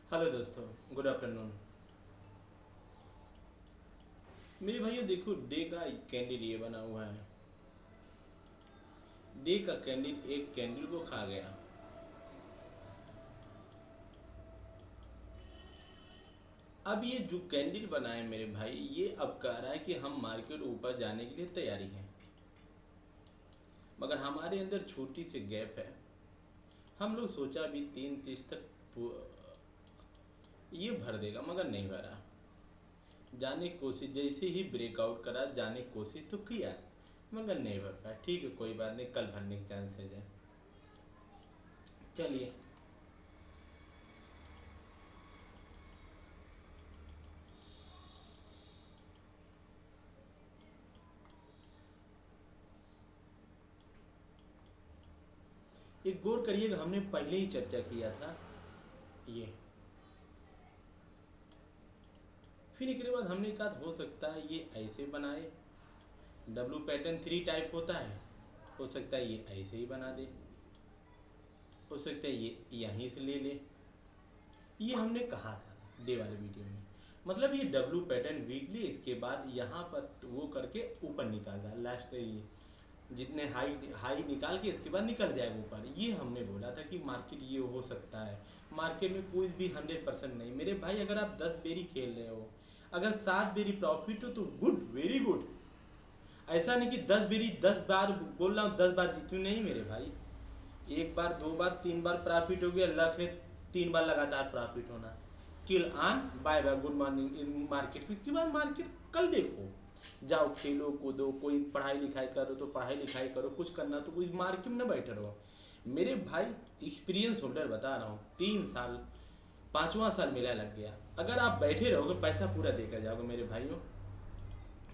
Hello दोस्तों, good afternoon. मेरे भाइयों देखो, डे का कैंडल ये बना हुआ है। डे का कैंडल एक कैंडल को खा गया। अब ये जो कैंडल बना है मेरे भाई, ये अब कह रहा है कि हम मार्केट ऊपर जाने के लिए तैयारी हैं, मगर हमारे अंदर छोटी सी गैप है। हम लोग सोचा भी 3:30 तक ये भर देगा, मगर नहीं भरा। जाने की कोशिश, जैसे ही ब्रेकआउट करा जाने की कोशिश तो किया, मगर नहीं भर पाया। ठीक है, कोई बात नहीं, कल भरने के चांस है। चलिए। एक गौर करिएगा, हमने पहले ही चर्चा किया था ये। फिर इसके बाद हमने कहा हो सकता है ये ऐसे बनाए। डब्लू पैटर्न 3 टाइप होता है, हो सकता है ये ऐसे ही बना दे, हो सकता है ये यहीं से ले ले। ये हमने कहा था डे वाले वीडियो में। मतलब ये डब्लू पैटर्न वीकली, इसके बाद यहाँ पर वो करके ऊपर निकालता है। लास्ट ये जितने हाई हाई निकाल के इसके बाद निकल जाएगा ऊपर। ये हमने बोला था कि मार्केट ये हो सकता है। मार्केट में कोई भी 100% नहीं मेरे भाई। अगर आप 10 बेरी खेल रहे हो, अगर 7 बेरी प्रॉफिट हो तो गुड, वेरी गुड। ऐसा नहीं कि 10 बेरी 10 बार बोल रहा हूँ 10 बार जीतू, नहीं मेरे भाई। एक बार, दो बार, 3 बार प्रॉफिट हो गया, लक है 3 बार लगातार प्रॉफिट होना। Kill on, bye bye, good morning in market. फिर उसके बाद मार्केट कल देखो, जाओ खेलो कूदो, कोई पढ़ाई लिखाई करो तो पढ़ाई लिखाई करो, कुछ करना तो कोई मार्केट में न बैठे रहो। मेरे भाई एक्सपीरियंस होल्डर बता रहा हूँ, 3 साल, 5वां साल मेरा लग गया। अगर आप बैठे रहोगे पैसा पूरा देकर जाओगे मेरे भाइयों।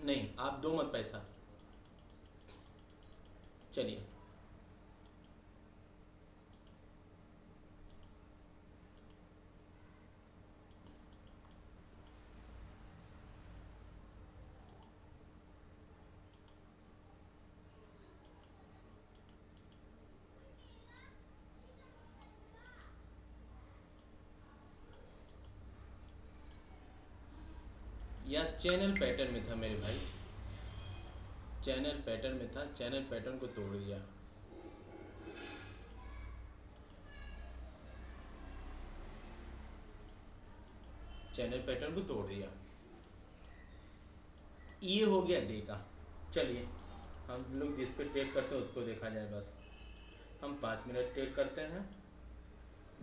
नहीं, आप दो मत पैसा। चलिए। या चैनल पैटर्न में था मेरे भाई, चैनल पैटर्न में था, चैनल पैटर्न को तोड़ दिया। चैनल पैटर्न को तोड़ दिया। ये हो गया डे का। चलिए, हम लोग जिस पे ट्रेड करते हैं उसको देखा जाए बस। हम 5 मिनट ट्रेड करते हैं,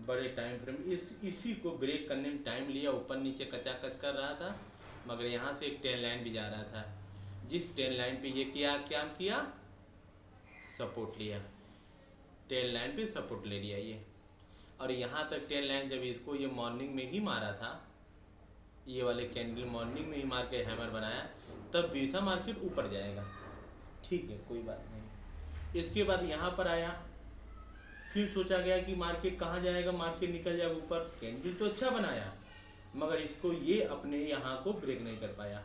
बड़े टाइम फ्रेम। इसी को ब्रेक करने में टाइम लिया, ऊपर नीचे कचाकच कर रहा था, मगर यहाँ से एक टेन लाइन भी जा रहा था। जिस टेन लाइन पे ये क्या किया, सपोर्ट लिया। टेन लाइन पे सपोर्ट ले लिया ये। और यहाँ तक टेन लाइन जब इसको ये मॉर्निंग में ही मारा था, ये वाले कैंडल मॉर्निंग में ही मार के हैमर बनाया, तब भी था मार्केट ऊपर जाएगा। ठीक है, कोई बात नहीं। इसके बाद यहाँ पर आया, फिर सोचा गया कि मार्केट कहाँ जाएगा, मार्केट निकल जाएगा ऊपर। कैंडल तो अच्छा बनाया, मगर इसको ये अपने यहाँ को ब्रेक नहीं कर पाया।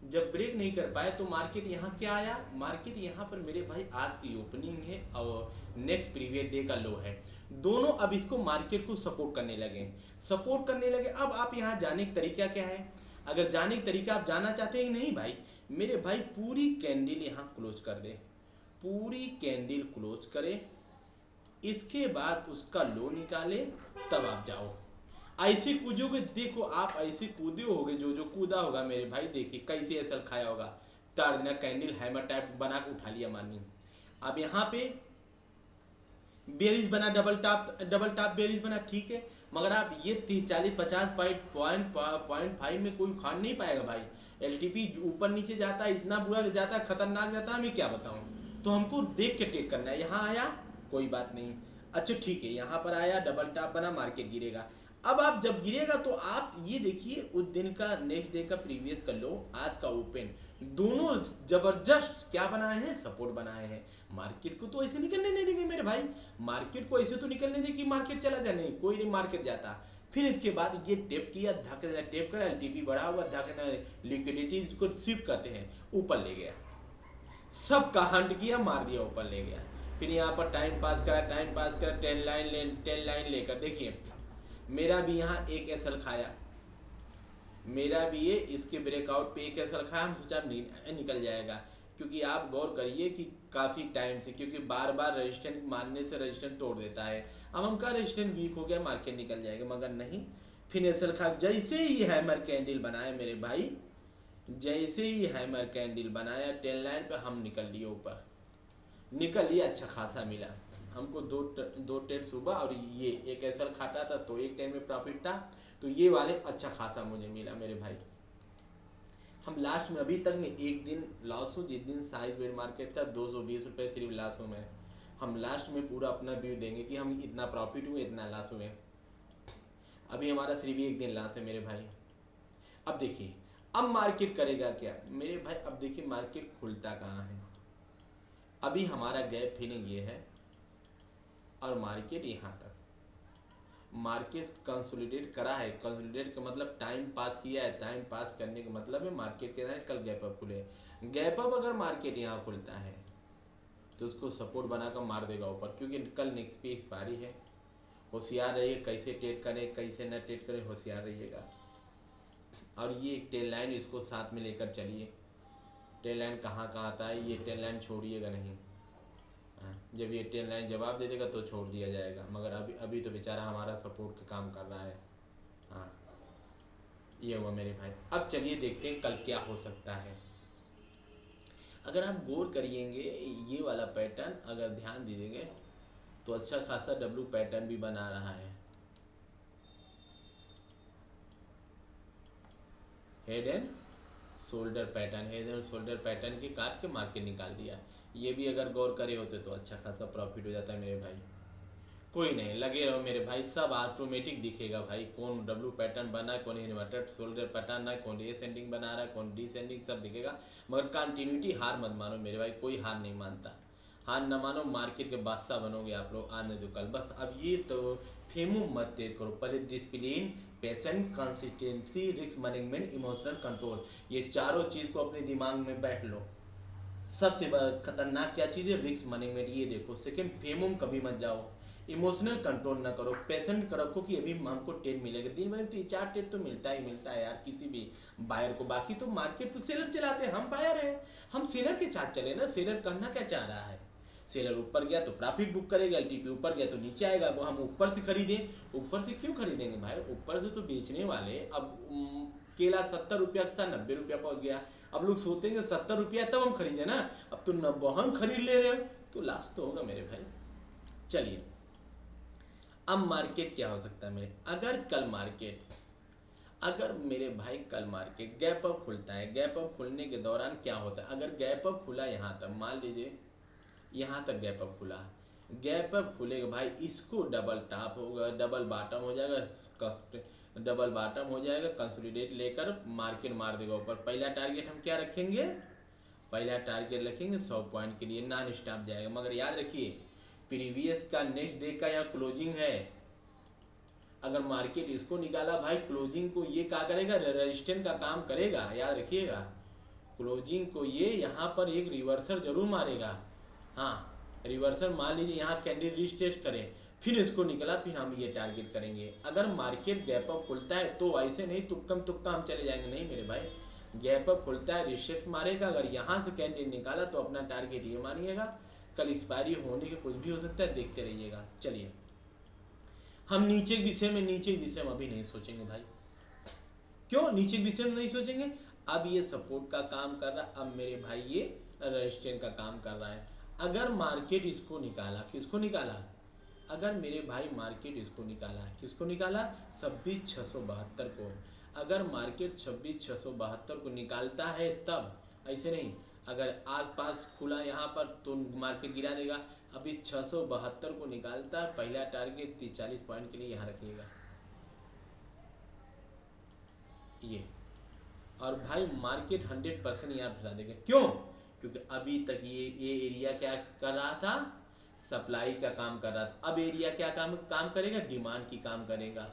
जब ब्रेक नहीं कर पाया तो मार्केट यहाँ क्या आया, मार्केट यहाँ पर मेरे भाई आज की ओपनिंग है और नेक्स्ट प्रीवियस डे का लो है। दोनों अब इसको मार्केट को सपोर्ट करने लगे, सपोर्ट करने लगे। अब आप यहाँ जाने का तरीका क्या है? अगर जाने का तरीका आप जानना चाहते हैं, नहीं भाई मेरे भाई, पूरी कैंडल यहाँ क्लोज कर दे, पूरी कैंडल क्लोज करे, इसके बाद उसका लो निकाले, तब आप जाओ। ऐसे कूदोगे, देखो आप ऐसे कूदे होगे, जो जो कूदा होगा मेरे भाई, देखिए कैसे ऐसा खाया होगा। तार देना कैंडल हैमर टाइप बना के उठा लिया मार्निंग। अब यहाँ पे बेरिज बना, डबल टॉप बेरिज बना, ठीक है। मगर आप ये 30 40 50 पॉइंट 5 में कोई उखाड़ नहीं पाएगा भाई। एलटीपी ऊपर नीचे जाता है, इतना बुरा जाता है, खतरनाक जाता है, मैं क्या बताऊं। तो हमको देख के ट्रेड करना है। यहाँ आया, कोई बात नहीं, अच्छा ठीक है, यहाँ पर आया, डबल टॉप बना, मार्केट गिरेगा। अब आप जब गिरेगा तो आप ये देखिए, उस दिन का, नेक्स्ट डे का प्रीवियस का लो, आज का ओपन, दोनों जबरदस्त क्या बनाए हैं, सपोर्ट बनाए हैं। मार्केट को तो ऐसे निकलने नहीं देंगे मेरे भाई, मार्केट को ऐसे तो निकलने देंगे कि मार्केट चला जाए, नहीं, कोई नहीं मार्केट जाता। फिर इसके बाद ये टेप किया, धक टेप करा, एलटीपी बढ़ा हुआ, धक लिक्विडिटी इसको स्वीप करते हैं, ऊपर ले गया, सबका हंट किया, मार दिया, ऊपर ले गया। फिर यहाँ पर टाइम पास करा, टेन लाइन लेकर देखिए, मेरा भी यहाँ एक एसएल खाया, मेरा भी ये इसके ब्रेकआउट पे एक एसएल खाया, हम सोचा निकल जाएगा। क्योंकि आप गौर करिए कि काफ़ी टाइम से, क्योंकि बार बार रजिस्टेंस मारने से रजिस्टेंस तोड़ देता है। अब हम कहा रजिस्टेंस वीक हो गया, मार्केट निकल जाएगा, मगर नहीं। फिर एसएल खा, जैसे ही हैमर कैंडल बनाया मेरे भाई, जैसे ही हैमर कैंडल बनाया टेन लाइन पे, हम निकल लिए ऊपर, निकल लिए, अच्छा खासा मिला हमको। दो ट्रेड सुबह और ये एक एसएल खाटा था तो एक ट्रेड में प्रॉफिट था, तो ये वाले अच्छा खासा मुझे मिला मेरे भाई। हम लास्ट में अभी तक में एक दिन लॉस हो, जिस दिन साइड वेयर मार्केट था 220 रुपये सिर्फ लॉस हो में, हम लास्ट में पूरा अपना व्यू देंगे कि हम इतना प्रॉफिट हुए इतना लॉस हुए। अभी हमारा सिर्फ एक दिन लॉस है मेरे भाई। अब देखिए अब मार्केट करेगा क्या मेरे भाई। अब देखिए मार्केट खुलता कहाँ है, अभी हमारा गैप फिलिंग ये है और मार्केट यहाँ तक, मार्केट कंसोलिडेट करा है। कंसोलिडेट का मतलब टाइम पास किया है, टाइम पास करने का मतलब है मार्केट कह रहा है कल गैप अप खुले। गैप अप अगर मार्केट यहाँ खुलता है तो उसको सपोर्ट बनाकर मार देगा ऊपर, क्योंकि कल नेक्स्ट पे एक्सपायरी है। होशियार रहिए, कैसे ट्रेड करें कैसे न ट्रेड करें, होशियार रहिएगा। और ये एक टेल लाइन, इसको साथ में लेकर चलिए। टेल लाइन कहाँ कहाँ आता है, ये टेल लाइन छोड़िएगा नहीं। जब ये टेल लाइन जवाब दे देगा तो छोड़ दिया जाएगा, मगर अभी तो बेचारा हमारा सपोर्ट का काम कर रहा है। हाँ ये हुआ मेरे भाई। अब चलिए देखते हैं कल क्या हो सकता है। अगर आप गौर करिएंगे ये वाला पैटर्न अगर ध्यान दीजिएंगे तो अच्छा खासा डब्लू पैटर्न भी बना रहा है। Head and shoulder pattern, head and shoulder pattern के काट के मार्केट निकाल दिया। ये भी अगर गौर करे होते तो अच्छा खासा प्रॉफिट हो जाता है मेरे भाई। कोई नहीं, लगे रहो मेरे भाई, सब ऑटोमेटिक दिखेगा भाई। कौन डब्लू पैटर्न बना, कौन इन्वर्टेड शोल्डर पैटर्न है, कौन एसेंडिंग बना रहा है, कौन डिसेंडिंग, सब दिखेगा। मगर कंटिन्यूटी हार मत मानो मेरे भाई, कोई हार नहीं मानता। हार न मानो, मार्केट के बादशाह बनोगे आप लोग आज नहीं तो कल। बस अब ये तो फेमो मत ट्रेड करो, पहले discipline, patient, consistency, risk management, emotional control, ये चारों चीज़ को अपने दिमाग में बैठ लो। सबसे खतरनाक क्या चीज़ है, रिस्क मैनेजमेंट, ये देखो। सेकंड, फेमो कभी मत जाओ, इमोशनल कंट्रोल ना करो, पेशेंट रखो कि अभी हमको ट्रेड मिलेगा। दिन भर में 3-4 ट्रेड तो मिलता है यार किसी भी बायर को। बाकी तो मार्केट तो सेलर चलाते हैं, हम बायर हैं, हम सेलर के साथ चले ना। सेलर करना क्या चाह रहा है, सेलर ऊपर गया तो प्रॉफिट बुक करेगा, एलटीपी ऊपर गया तो नीचे आएगा, वो हम ऊपर से खरीदें। ऊपर से क्यों खरीदेंगे भाई, ऊपर से तो बेचने वाले। अब केला 70 रुपया था 90 रुपया पहुंच गया, अब लोग सोचेंगे 70 रुपया तब हम खरीदे ना, अब तो 90 हम खरीद ले रहे हो तो लास्ट तो होगा मेरे भाई। चलिए अब मार्केट क्या हो सकता है मेरे, अगर कल मार्केट, अगर मेरे भाई कल मार्केट गैप अप खुलता है, गैप अप खुलने के दौरान क्या होता है, अगर गैप अप खुला यहाँ तक, मान लीजिए यहाँ तक गैप अप खुला, गैप अप खुलेगा भाई, इसको डबल टॉप होगा, डबल बॉटम हो जाएगा, डबल बॉटम हो जाएगा, कंसोलिडेट लेकर मार्केट मार देगा ऊपर। पहला टारगेट हम क्या रखेंगे, पहला टारगेट रखेंगे 100 पॉइंट के लिए, नॉन स्टॉप जाएगा। मगर याद रखिए प्रीवियस का नेक्स्ट डे का या क्लोजिंग है, अगर मार्केट इसको निकाला भाई क्लोजिंग को, ये क्या करेगा, रेजिस्टेंस का काम करेगा, याद रखिएगा। क्लोजिंग को ये यहाँ पर एक रिवर्सल जरूर मारेगा। हाँ रिवर्सल मान लीजिए यहाँ कैंडल रीटेस्ट करें, फिर इसको निकला, फिर हम ये टारगेट करेंगे। अगर मार्केट गैप अप खुलता है तो ऐसे नहीं तुक्कम तुक्का हम चले जाएंगे, नहीं मेरे भाई। गैप अप खुलता है, रिसेट मारेगा, अगर यहाँ से कैंडल निकाला तो अपना टारगेट ये मानिएगा। कल एक्सपायरी होने के कुछ भी हो सकता है, देखते रहिएगा। चलिए हम नीचे के विषय में अभी नहीं सोचेंगे भाई। क्यों नीचे के विषय में नहीं सोचेंगे, अब ये सपोर्ट का काम कर रहा है, अब मेरे भाई ये रेजिस्टेंस का काम कर रहा है। अगर मार्केट इसको निकाला, किसको निकाला, अगर मेरे भाई मार्केट इसको निकाला, किसको निकाला, 26,672 को। अगर मार्केट 26,672 को निकालता है तब, ऐसे नहीं, अगर आसपास खुला यहाँ पर तो मार्केट गिरा देगा। अभी 672 को निकालता है, पहला टारगेट 40 पॉइंट के लिए यहाँ रखिएगा ये। और भाई मार्केट 100% यहाँ घुसा देगा। क्यों, क्योंकि अभी तक ये एरिया क्या कर रहा था, सप्लाई का काम कर रहा था। अब एरिया क्या काम करेगा, डिमांड की काम करेगा।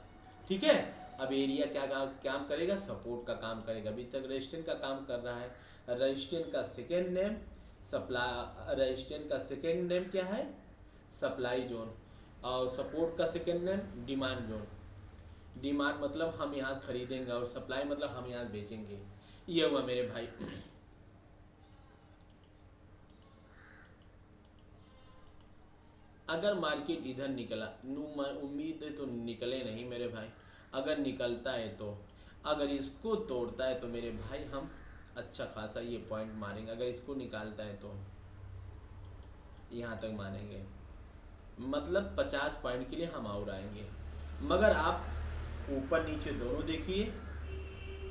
ठीक है, अब एरिया क्या काम करेगा, सपोर्ट का काम करेगा। अभी तक रेजिस्टेंस का काम कर रहा है। रेजिस्टेंस का सेकेंड नेम सप्लाई, रेजिस्टेंस का सेकेंड नेम क्या है, सप्लाई जोन, और सपोर्ट का second name demand zone. Demand मतलब हम यहाँ से खरीदेंगे और सप्लाई मतलब हम यहाँ से बेचेंगे। ये हुआ मेरे भाई। अगर मार्केट इधर निकला, उम्मीद है तो निकले नहीं मेरे भाई, अगर निकलता है तो, अगर इसको तोड़ता है तो मेरे भाई हम अच्छा खासा ये पॉइंट मारेंगे। अगर इसको निकालता है तो यहाँ तक मानेंगे, मतलब 50 पॉइंट के लिए हम और आएंगे। मगर आप ऊपर नीचे दोनों देखिए,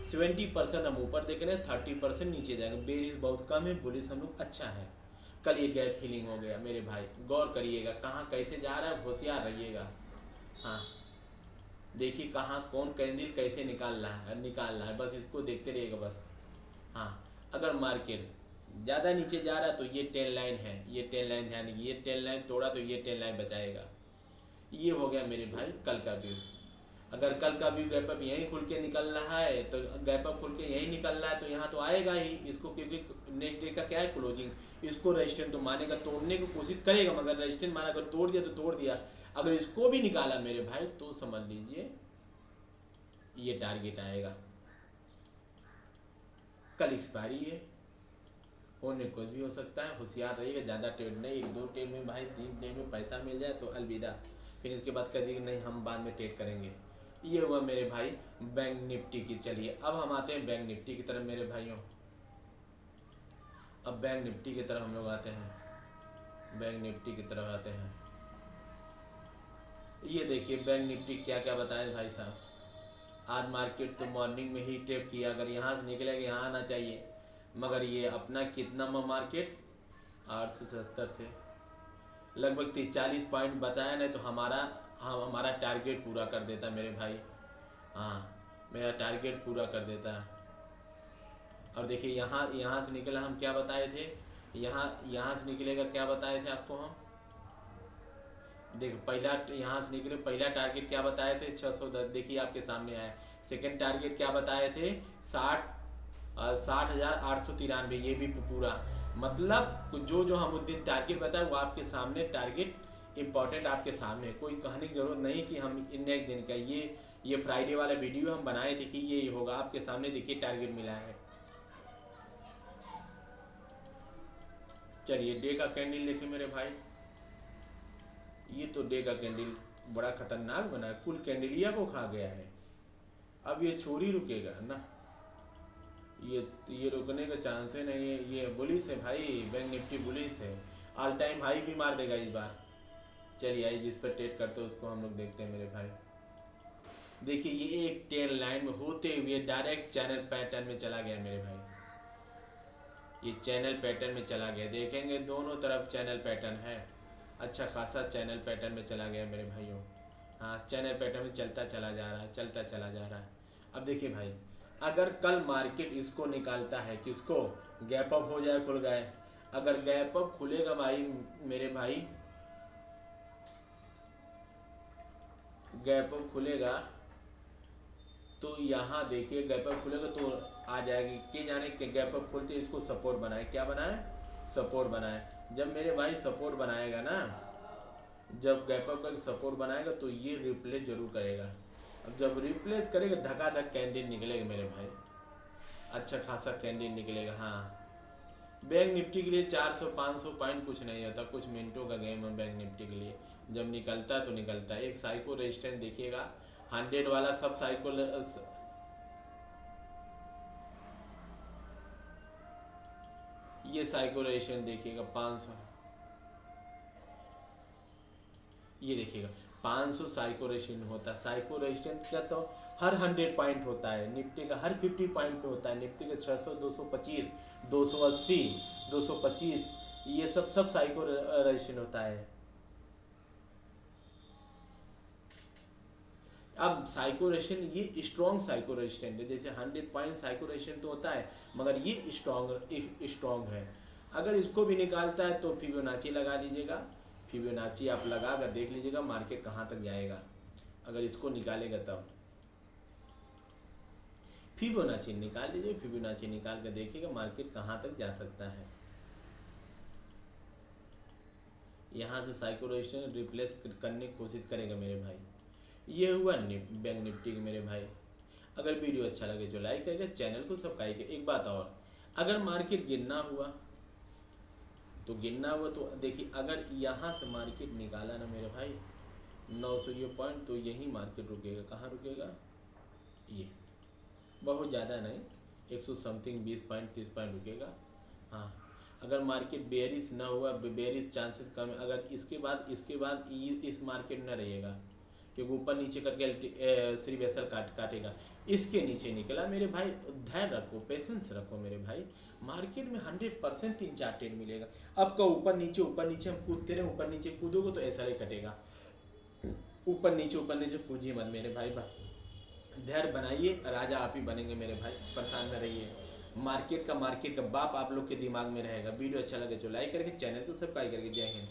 70% हम ऊपर देख रहे हैं, 30% नीचे जाएंगे। बेरिस बहुत कम है, बुलिस हम लोग अच्छा है। कल ये गैप फिलिंग हो गया मेरे भाई, गौर करिएगा कहाँ कैसे जा रहा है, होशियार रहिएगा। हाँ देखिए कहाँ कौन कैंडल कैसे निकाल रहा है, बस इसको देखते रहिएगा बस। हाँ अगर मार्केट ज़्यादा नीचे जा रहा है तो ये टेन लाइन है, ये टेन लाइन ध्यान, ये टेन लाइन तोड़ा तो ये टेन लाइन बचाएगा। ये हो गया मेरे भाई कल का व्यू। अगर कल का व्यू गैप अप यहीं खुल के निकल रहा है तो गैप अप खुल के यहीं निकल रहा है तो यहाँ तो आएगा ही इसको, क्योंकि नेक्स्ट डे का क्या है क्लोजिंग। इसको रेजिस्टेंस तो मानेगा, तोड़ने की कोशिश करेगा, मगर रेजिस्टेंस माना, अगर तोड़ दिया तो तोड़ दिया। अगर इसको भी निकाला मेरे भाई तो समझ लीजिए ये टारगेट आएगा। कल एक्सपायरी है, होने कुछ भी हो सकता है, होशियार रहिएगा। ज़्यादा ट्रेड नहीं, एक दो ट्रेड में भाई, तीन ट्रेड में पैसा मिल जाए तो अलविदा, फिर इसके बाद कह दिए नहीं हम बाद में ट्रेड करेंगे। ये हुआ मेरे भाई बैंक निफ्टी की। चलिए अब हम आते हैं बैंक निफ्टी की तरफ मेरे भाइयों। अब बैंक निफ्टी की तरफ हम लोग आते हैं, बैंक निफ्टी की तरफ आते हैं। ये देखिए बैंक निफ्टी क्या क्या बताया भाई साहब। आज मार्केट तो मॉर्निंग में ही ट्रेड किया, अगर यहाँ से निकलेगा यहाँ आना चाहिए, मगर ये अपना कितना मार्केट 870 से लगभग 30-40 पॉइंट बताया, नहीं तो हमारा टारगेट पूरा कर देता मेरे भाई। हाँ मेरा टारगेट पूरा कर देता। और देखिए यहाँ यहाँ से निकला, हम क्या बताए थे, यहाँ से निकलेगा क्या बताए थे आपको हम। देखो पहला यहाँ से निकले, पहला टारगेट क्या बताए थे 610, देखिए आपके सामने आया। सेकंड टारगेट क्या बताए थे 60,893, ये भी पूरा। मतलब जो जो हम उस दिन टारगेट बताए वो आपके सामने टारगेट इंपॉर्टेंट, आपके सामने, कोई कहने की जरूरत नहीं कि हम नेक्स्ट दिन का ये फ्राइडे वाला वीडियो हम बनाए थे कि ये होगा, आपके सामने देखिए टारगेट मिला है। चलिए डे का कैंडल देखिए मेरे भाई, ये तो डे का कैंडल बड़ा खतरनाक बना है, कुल कैंडलिया को खा गया है। अब ये छोड़ ही रुकेगा ना, ये रुकने का चांस है नहीं है। ये बुलिस है भाई, बैंक निफ्टी बुलिस है, ऑल टाइम हाई भी मार देगा इस बार। चलिए आइए जिस पर ट्रेड करते हैं उसको हम लोग देखते हैं मेरे भाई। देखिए ये एक टेन लाइन में होते हुए डायरेक्ट चैनल पैटर्न में चला गया मेरे भाई, ये चैनल पैटर्न में चला गया। देखेंगे दोनों तरफ चैनल पैटर्न है, अच्छा खासा चैनल पैटर्न में चला गया मेरे भाइयों। हाँ चैनल पैटर्न में चलता चला जा रहा है, चलता चला जा रहा है। अब देखिए भाई, अगर कल मार्केट इसको निकालता है, किसको, गैप अप हो जाए, खुल गए, अगर गैप अप खुलेगा भाई मेरे भाई, गैप अप खुलेगा तो यहाँ देखिए गैप अप खुलेगा तो आ जाएगी कि जाने के गैप अप खुलते इसको सपोर्ट बनाए, क्या बनाए, सपोर्ट बनाए। जब मेरे भाई सपोर्ट बनाएगा ना, जब गैप अप का सपोर्ट बनाएगा तो ये रिप्लेस जरूर करेगा। अब जब रिप्लेस करेगा धकाधक कैंडल निकलेगा मेरे भाई, अच्छा खासा कैंडल निकलेगा। हाँ बैंक निफ्टी के लिए 400-500 पॉइंट कुछ नहीं होता, कुछ मिनटों का गेम है बैंक निफ्टी के लिए। जब निकलता है तो निकलता है। एक साइको रेजिस्टेंस देखिएगा 100 वाला, सब साइको, ये साइको रेजिस्टेंस देखिएगा 500, ये देखिएगा 500 साइको रेजिस्टेंस होता है। साइको रेजिस्टेंस का तो हर 100 पॉइंट होता है, निफ्टी का हर 50 पॉइंट पे होता है, निफ्टी का 600, 225, 280, 225, ये सब साइको रेजिस्टेंस होता है। अब साइको रेजिस्टेंस ये स्ट्रॉन्ग साइको रेजिस्टेंस है, जैसे 100 पॉइंट साइको रेजिस्टेंस तो होता है, मगर ये स्ट्रॉन्ग है। अगर इसको भी निकालता है तो फिबोनाची लगा लीजिएगा, फिबोनाची आप लगा कर देख लीजिएगा मार्केट कहाँ तक जाएगा, अगर इसको निकालेगा तब। फिबोनाची निकाल लीजिए, फिबोनाची निकाल कर देखिएगा मार्केट कहाँ तक जा सकता है। यहाँ से साइको रेजिस्टेंस रिप्लेस करने की कोशिश करेगा मेरे भाई, ये हुआ बैंक निफ्टी के मेरे भाई। अगर वीडियो अच्छा लगे तो लाइक करेगा, चैनल को सब्सक्राइब करेगा। एक बात और, अगर मार्केट गिरना हुआ तो देखिए, अगर यहाँ से मार्केट निकाला ना मेरे भाई 900 ये पॉइंट, तो यही मार्केट रुकेगा। कहाँ रुकेगा? ये बहुत ज़्यादा नहीं, 100 समथिंग 20 पॉइंट 30 पॉइंट रुकेगा। हाँ, अगर मार्केट बेयरिश ना हुआ, बेयरिश चांसेस कम है, अगर इसके बाद इस मार्केट ना रहेगा, क्योंकि ऊपर नीचे करके श्री वैसल काटेगा। इसके नीचे निकला मेरे भाई, धैर्य रखो, पेशेंस रखो मेरे भाई। मार्केट में 100% 3-4 ट्रेड मिलेगा। अब का ऊपर नीचे हम कूदते रहे, ऊपर नीचे कूदोगे तो ऐसा ही कटेगा। ऊपर नीचे कूदिए मत मेरे भाई, बस धैर्य बनाइए, राजा आप ही बनेंगे मेरे भाई, परेशान न रहिए। मार्केट का बाप आप लोग के दिमाग में रहेगा। वीडियो अच्छा लगे तो लाइक करके, चैनल को सब्सक्राइब करके। जय हिंद।